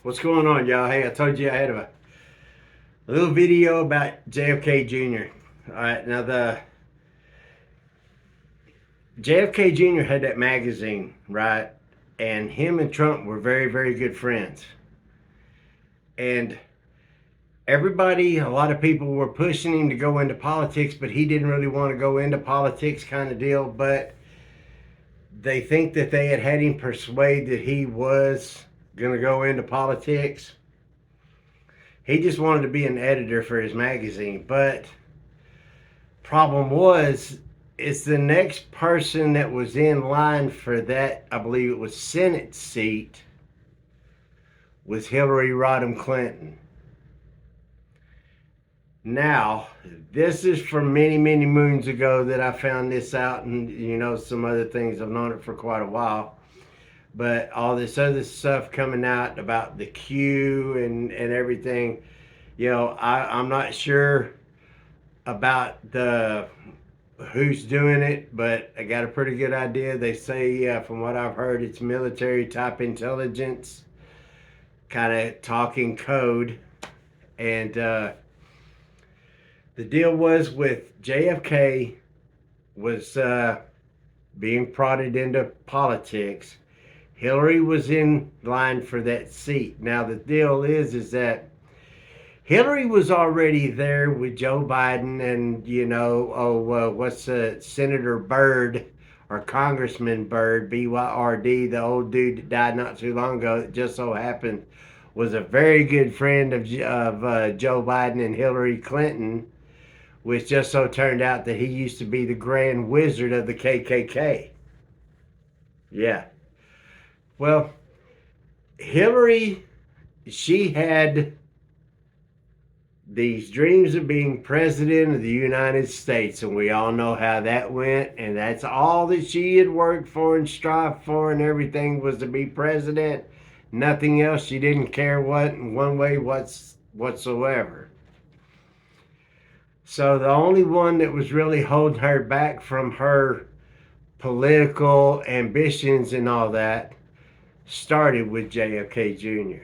What's going on, y'all? Hey, I told you I had a little video about JFK Jr. All right, now the JFK Jr. had that magazine, right? And him and Trump were very, very good friends. And a lot of people were pushing him to go into politics, but he didn't really want to go into politics kind of deal. But they think that they had him persuade that he was going to go into politics. He just wanted to be an editor for his magazine, but problem was it's the next person that was in line for that, I believe it was Senate seat, was Hillary Rodham Clinton. Now, this is from many, many moons ago that I found this out, and some other things. I've known it for quite a while. But all this other stuff coming out about the Q and everything, I'm not sure about the who's doing it, but I got a pretty good idea. They say, from what I've heard, it's military type intelligence, kind of talking code. And the deal was with JFK was being prodded into politics. Hillary was in line for that seat. Now the deal is that Hillary was already there with Joe Biden and, Senator Byrd or Congressman Byrd, BYRD, the old dude that died not too long ago, that just so happened was a very good friend of Joe Biden and Hillary Clinton, which just so turned out that he used to be the Grand Wizard of the KKK. Yeah. Well, Hillary, she had these dreams of being president of the United States, and we all know how that went, and that's all that she had worked for and strived for and everything, was to be president. Nothing else. She didn't care what in one way whatsoever. So the only one that was really holding her back from her political ambitions and all that started with JFK Jr.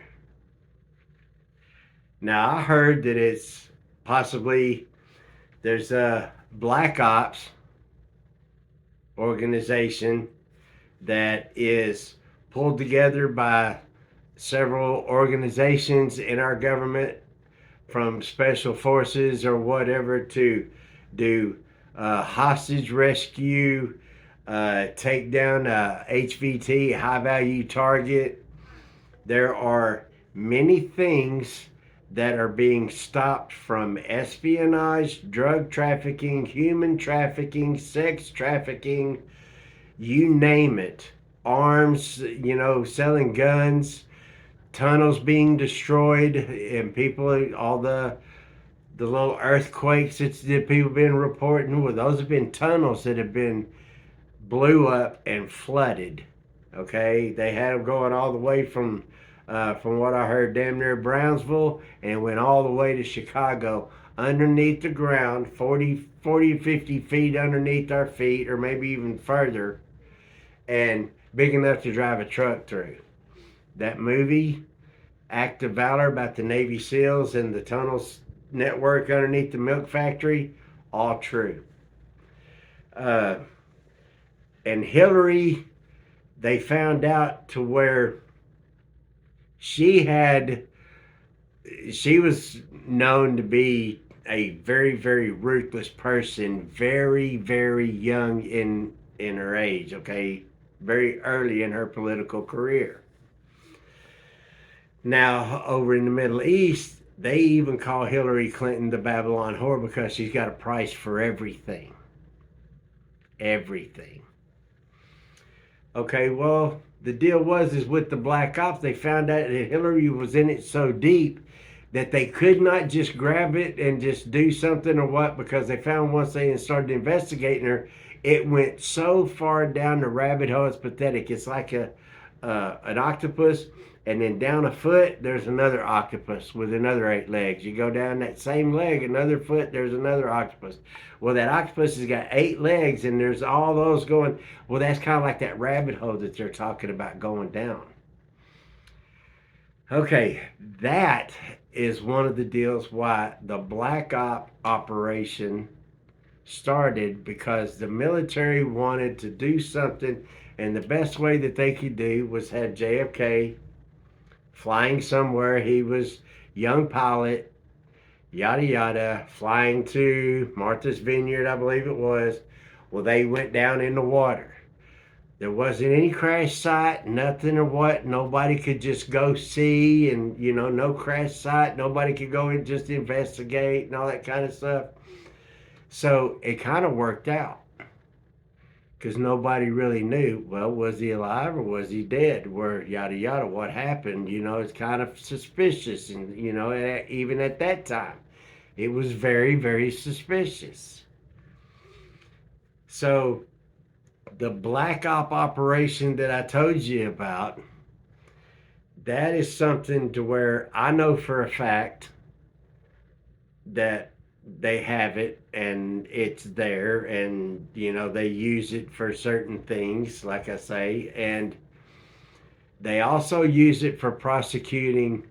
Now I heard that it's possibly there's a Black Ops organization that is pulled together by several organizations in our government, from special forces or whatever, to do hostage rescue, take down a HVT, high value target. There are many things that are being stopped, from espionage, drug trafficking, human trafficking, sex trafficking, you name it. Arms, selling guns, tunnels being destroyed, and people, all the little earthquakes that people have been reporting, well, those have been tunnels that have been blew up and flooded. Okay, they had them going all the way from what I heard, damn near Brownsville, and went all the way to Chicago, underneath the ground, 50 feet underneath our feet, or maybe even further, and big enough to drive a truck through. That movie, Act of Valor, about the Navy SEALs and the tunnels network underneath the milk factory, all true. And Hillary, they found out to where she was known to be a very, very ruthless person, very, very young in her age, okay? Very early in her political career. Now, over in the Middle East, they even call Hillary Clinton the Babylon whore, because she's got a price for everything. Everything. Okay, well, the deal is with the Black Ops, they found out that Hillary was in it so deep that they could not just grab it and just do something or what, because they found once they started investigating her, it went so far down the rabbit hole, it's pathetic. It's like an octopus, and then down a foot, there's another octopus with another 8 legs. You go down that same leg, another foot, there's another octopus. Well, that octopus has got 8 legs, and there's all those going. Well, that's kind of like that rabbit hole that they're talking about going down. Okay, that is one of the deals why the Black Op operation started, because the military wanted to do something, and the best way that they could do was have JFK flying somewhere. He was young pilot, yada yada, flying to Martha's Vineyard, I believe it was. Well, they went down in the water. There wasn't any crash site, nothing or what. Nobody could just go see, and no crash site. Nobody could go and just investigate and all that kind of stuff. So it kind of worked out because nobody really knew. Well, was he alive or was he dead? Where yada yada, what happened? It's kind of suspicious, and even at that time, it was very, very suspicious. So the Black Op operation that I told you about, that is something to where I know for a fact that they have it and it's there, and they use it for certain things, like I say, and they also use it for prosecuting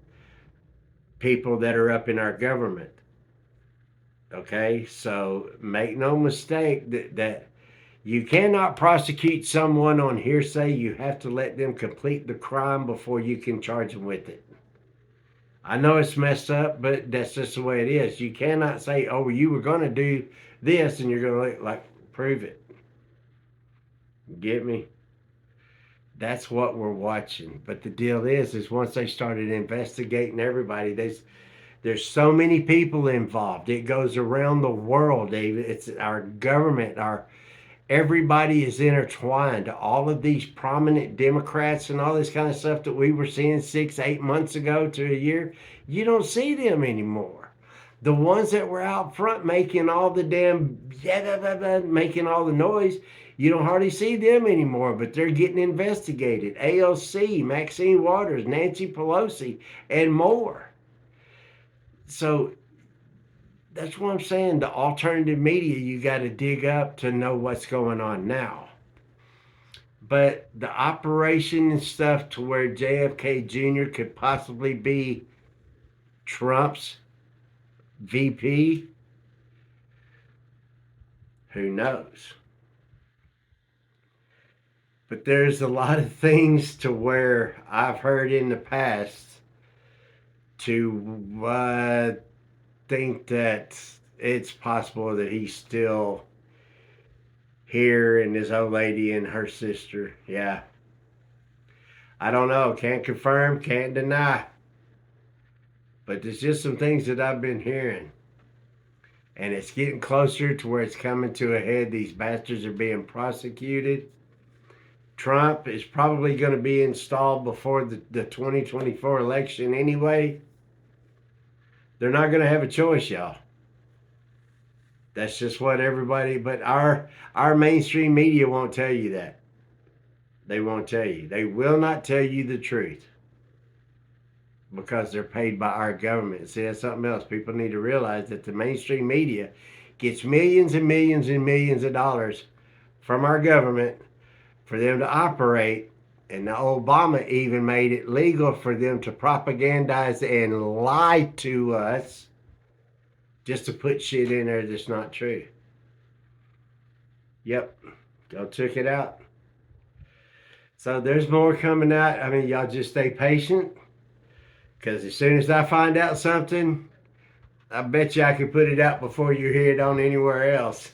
people that are up in our government. Okay, so make no mistake that you cannot prosecute someone on hearsay. You have to let them complete the crime before you can charge them with it. I know it's messed up, but that's just the way it is. You cannot say, "Oh, you were going to do this," and you're going to like prove it. Get me? That's what we're watching. But the deal is once they started investigating everybody, there's so many people involved. It goes around the world, David. It's our government, our everybody is intertwined. All of these prominent Democrats and all this kind of stuff that we were seeing 6, 8 months ago to a year, you don't see them anymore. The ones that were out front making all the damn, making all the noise, you don't hardly see them anymore, but they're getting investigated. AOC, Maxine Waters, Nancy Pelosi, and more. So that's what I'm saying. The alternative media, you got to dig up to know what's going on now. But the operation and stuff to where JFK Jr. could possibly be Trump's VP, who knows? But there's a lot of things to where I've heard in the past to think that it's possible that he's still here, and this old lady and her sister. Yeah, I don't know. Can't confirm, can't deny. But there's just some things that I've been hearing. And it's getting closer to where it's coming to a head. These bastards are being prosecuted. Trump is probably going to be installed before the 2024 election anyway. They're not going to have a choice, y'all. That's just what everybody, but our mainstream media won't tell you that. They won't tell you. They will not tell you the truth because they're paid by our government. See, that's something else. People need to realize that the mainstream media gets millions and millions and millions of dollars from our government for them to operate. And Obama even made it legal for them to propagandize and lie to us just to put shit in there that's not true. Yep, go check it out. So there's more coming out. I mean, y'all just stay patient because as soon as I find out something, I bet you I can put it out before you hear it on anywhere else.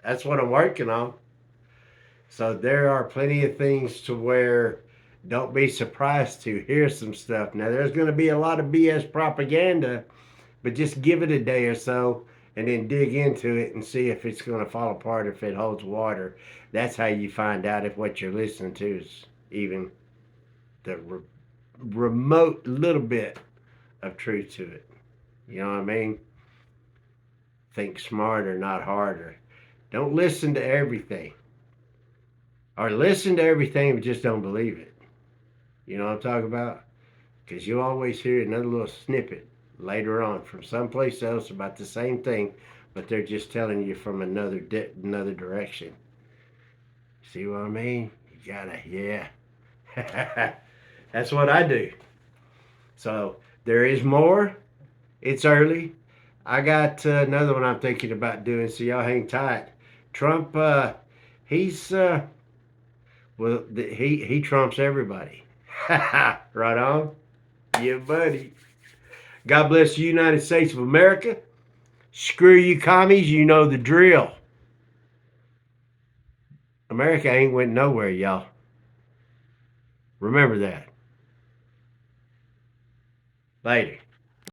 That's what I'm working on. So there are plenty of things to where don't be surprised to hear some stuff. Now there's going to be a lot of BS propaganda, but just give it a day or so and then dig into it and see if it's going to fall apart, if it holds water. That's how you find out if what you're listening to is even the remote little bit of truth to it. You know what I mean? Think smarter, not harder. Don't listen to everything. Or listen to everything, but just don't believe it. You know what I'm talking about? Because you'll always hear another little snippet later on from someplace else about the same thing, but they're just telling you from another direction. See what I mean? You gotta, yeah. That's what I do. So there is more. It's early. I got another one I'm thinking about doing, so y'all hang tight. Trump, he's well, he trumps everybody. Right on, yeah, buddy. God bless the United States of America. Screw you, commies. You know the drill. America ain't went nowhere, y'all. Remember that. Later.